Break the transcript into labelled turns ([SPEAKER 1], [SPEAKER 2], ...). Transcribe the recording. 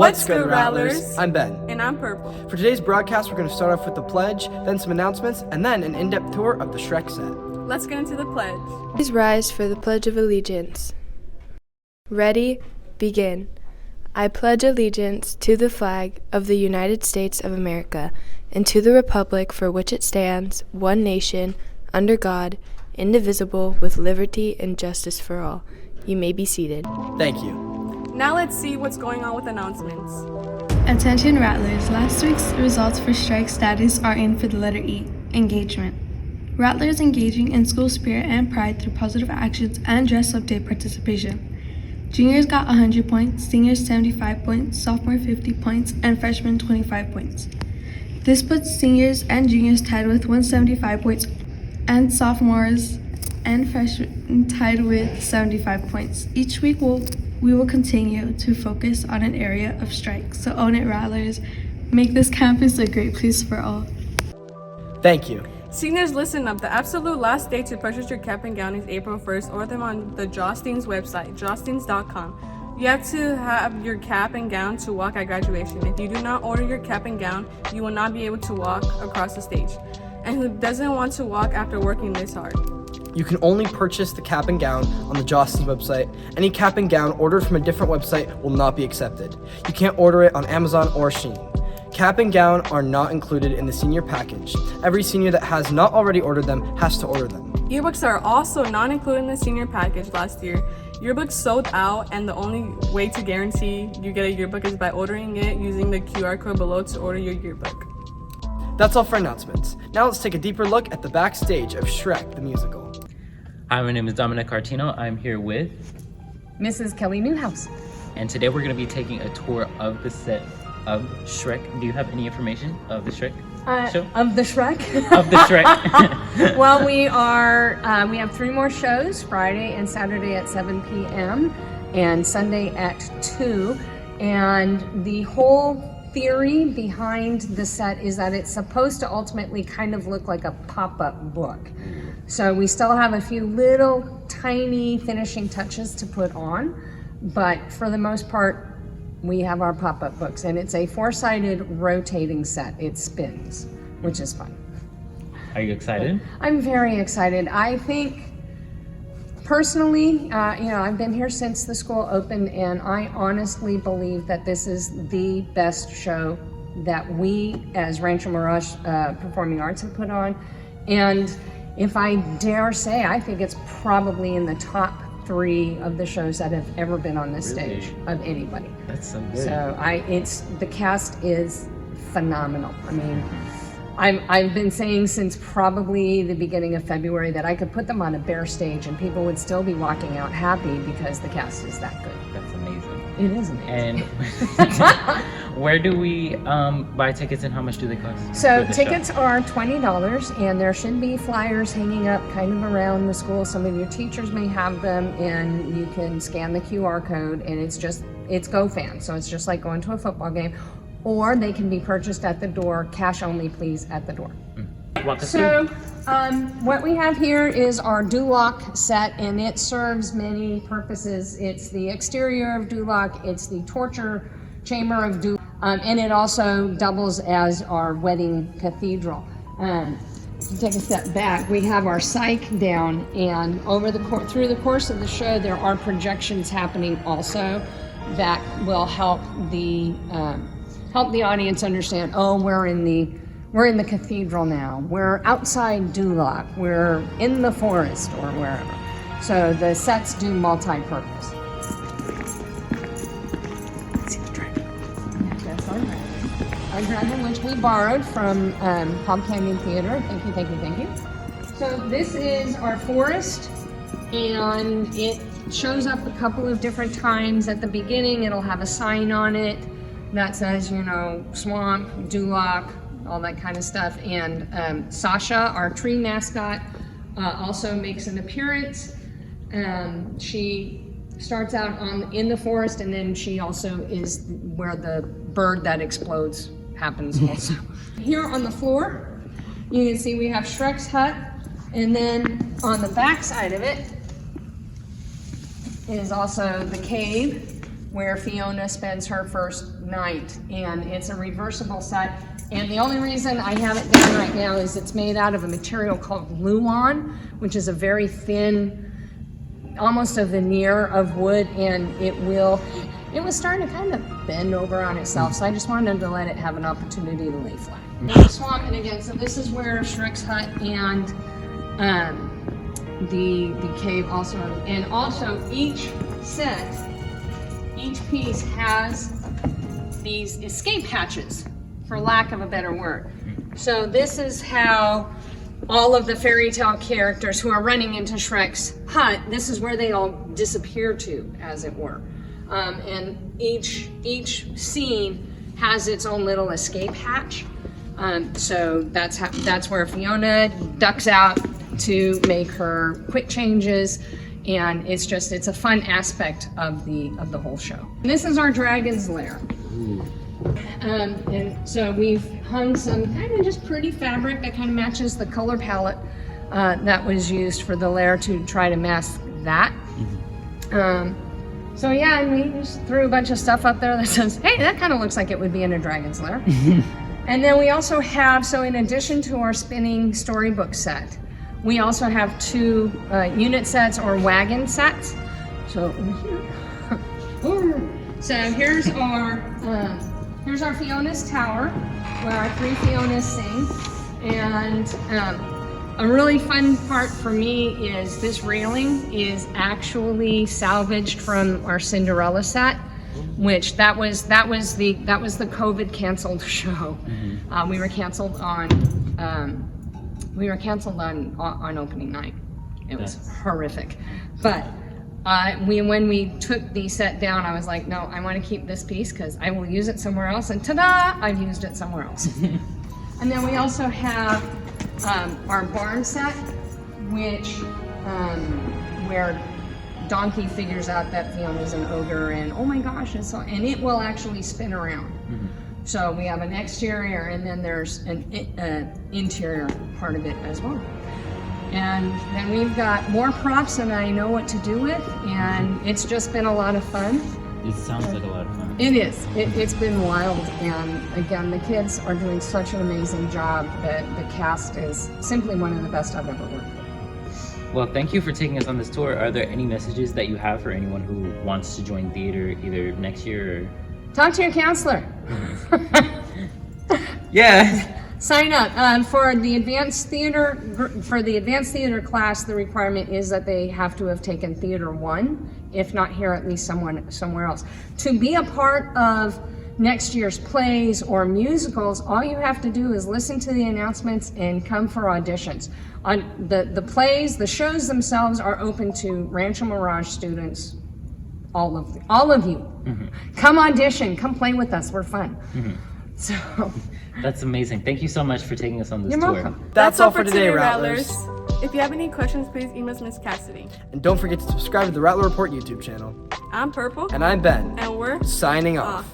[SPEAKER 1] What's good, Rattlers?
[SPEAKER 2] I'm Ben.
[SPEAKER 1] And I'm Purple.
[SPEAKER 2] For today's broadcast, we're going to start off with the pledge, then some announcements, and then an in-depth tour of the Shrek set.
[SPEAKER 1] Let's get into the pledge.
[SPEAKER 3] Please rise for the Pledge of Allegiance. Ready, begin. I pledge allegiance to the flag of the United States of America and to the republic for which it stands, one nation, under God, indivisible, with liberty and justice for all. You may be seated.
[SPEAKER 2] Thank you.
[SPEAKER 1] Now let's see what's going on with announcements.
[SPEAKER 4] Attention Rattlers, last week's results for strike status are in for the letter E, engagement. Rattlers engaging in school spirit and pride through positive actions and dress-up day participation. Juniors got 100 points, seniors 75 points, sophomore 50 points, and freshmen 25 points. This puts seniors and juniors tied with 175 points, and sophomores and freshmen tied with 75 points. Each week we will continue to focus on an area of strike. So own it, Rattlers. Make this campus a great place for all.
[SPEAKER 2] Thank you.
[SPEAKER 1] Seniors, listen up. The absolute last day to purchase your cap and gown is April 1st. Order them on the Josteens website, josteens.com. You have to have your cap and gown to walk at graduation. If you do not order your cap and gown, you will not be able to walk across the stage. And who doesn't want to walk after working this hard?
[SPEAKER 2] You can only purchase the cap and gown on the Josteens website. Any cap and gown ordered from a different website will not be accepted. You can't order it on Amazon or Shein. Cap and gown are not included in the senior package. Every senior that has not already ordered them has to order them.
[SPEAKER 1] Yearbooks are also not included in the senior package last year. Yearbooks sold out, and the only way to guarantee you get a yearbook is by ordering it using the QR code below to order your yearbook.
[SPEAKER 2] That's all for announcements. Now let's take a deeper look at the backstage of Shrek the Musical.
[SPEAKER 5] Hi, my name is Dominic Cartino. I'm here with
[SPEAKER 6] Mrs. Kelly Newhouse.
[SPEAKER 5] and today we're going to be taking a tour of the set of Shrek. Do you have any information of the Shrek show?
[SPEAKER 6] Of the Shrek?
[SPEAKER 5] Of the Shrek.
[SPEAKER 6] Well, we have 3 more shows, Friday and Saturday at 7 p.m. and Sunday at 2. And the whole theory behind the set is that it's supposed to ultimately kind of look like a pop-up book. So we still have a few little tiny finishing touches to put on, but for the most part, we have our pop-up books, and it's a 4-sided rotating set. It spins, which is fun.
[SPEAKER 5] Are you excited?
[SPEAKER 6] I'm very excited. I think, personally, I've been here since the school opened, and I honestly believe that this is the best show that we, as Rancho Mirage Performing Arts, have put on. And if I dare say, I think it's probably in the top 3 of the shows that have ever been on this stage of anybody.
[SPEAKER 5] That's so good.
[SPEAKER 6] So the cast is phenomenal. I mean, I've been saying since probably the beginning of February that I could put them on a bare stage and people would still be walking out happy because the cast is that good.
[SPEAKER 5] That's amazing.
[SPEAKER 6] It is amazing.
[SPEAKER 5] And where do we buy tickets and how much do they cost?
[SPEAKER 6] So tickets are $20, and there should be flyers hanging up kind of around the school. Some of your teachers may have them, and you can scan the QR code, and it's GoFan, so it's just like going to a football game. Or they can be purchased at the door, cash only please at the door.
[SPEAKER 5] Walk us
[SPEAKER 6] So what we have here is our Duloc set, and it serves many purposes. It's the exterior of Duloc, it's the torture chamber of Duloc, and it also doubles as our wedding cathedral. To take a step back, we have our psych down, and through the course of the show, there are projections happening also that will help the audience understand. Oh, we're in the cathedral now. We're outside Duloc. We're in the forest or wherever. So the sets do multi-purpose. See the dragon. That's our dragon. Our dragon, which we borrowed from Palm Canyon Theater. Thank you. So this is our forest, and it shows up a couple of different times. At the beginning, it'll have a sign on it that says, swamp, Duloc, all that kind of stuff. And Sasha, our tree mascot, also makes an appearance. She starts out in the forest, and then she also is where the bird that explodes happens also. Here on the floor, you can see we have Shrek's hut, and then on the back side of it is also the cave where Fiona spends her first night, and it's a reversible set. And the only reason I have it down right now is it's made out of a material called Luan, which is a very thin, almost a veneer of wood, and it was starting to kind of bend over on itself, so I just wanted to let it have an opportunity to lay flat. The swamp, and again, so this is where Shrek's hut and the cave also, and also each piece has these escape hatches, for lack of a better word. So this is how all of the fairy tale characters who are running into Shrek's hut, this is where they all disappear to, as it were. And each scene has its own little escape hatch. So that's where Fiona ducks out to make her quick changes, and it's a fun aspect of the whole show. And this is our dragon's lair. And so we've hung some kind of just pretty fabric that kind of matches the color palette that was used for the lair to try to mask that. So yeah, and we just threw a bunch of stuff up there that says, hey, that kind of looks like it would be in a dragon's lair. And then we also have, so in addition to our spinning storybook set, we also have 2 unit sets or wagon sets. So over here. So here's our Fiona's Tower, where our 3 Fionas sing. And a really fun part for me is this railing is actually salvaged from our Cinderella set, which that was the COVID canceled show. We were canceled on opening night. It was horrific, but when we took the set down, I was like, no, I want to keep this piece because I will use it somewhere else, and ta-da, I've used it somewhere else. And then we also have our barn set, which where Donkey figures out that Fiona's an ogre, and oh my gosh, and it will actually spin around. So we have an exterior, and then there's an interior part of it as well. And then we've got more props than I know what to do with, and it's just been a lot of fun.
[SPEAKER 5] It sounds like a lot of fun.
[SPEAKER 6] It is. It's been wild, and again, the kids are doing such an amazing job that the cast is simply one of the best I've ever worked with.
[SPEAKER 5] Well, thank you for taking us on this tour. Are there any messages that you have for anyone who wants to join theater either next year or...
[SPEAKER 6] Talk to your counselor.
[SPEAKER 5] Yeah.
[SPEAKER 6] Sign up for the advanced theater. For the advanced theater class, the requirement is that they have to have taken Theater 1, if not here, at least somewhere else. To be a part of next year's plays or musicals, all you have to do is listen to the announcements and come for auditions. On the plays, the shows themselves are open to Rancho Mirage students. All of you. Come audition, come play with us, we're fun. So
[SPEAKER 5] that's amazing. Thank you so much for taking us on this
[SPEAKER 6] You're
[SPEAKER 5] tour.
[SPEAKER 6] welcome.
[SPEAKER 2] That's all for today, Rattlers.
[SPEAKER 1] If you have any questions, please email Miss Cassidy.
[SPEAKER 2] And don't forget to subscribe to the Rattler Report YouTube channel.
[SPEAKER 1] I'm Purple.
[SPEAKER 2] And I'm Ben.
[SPEAKER 1] And we're
[SPEAKER 2] Signing off.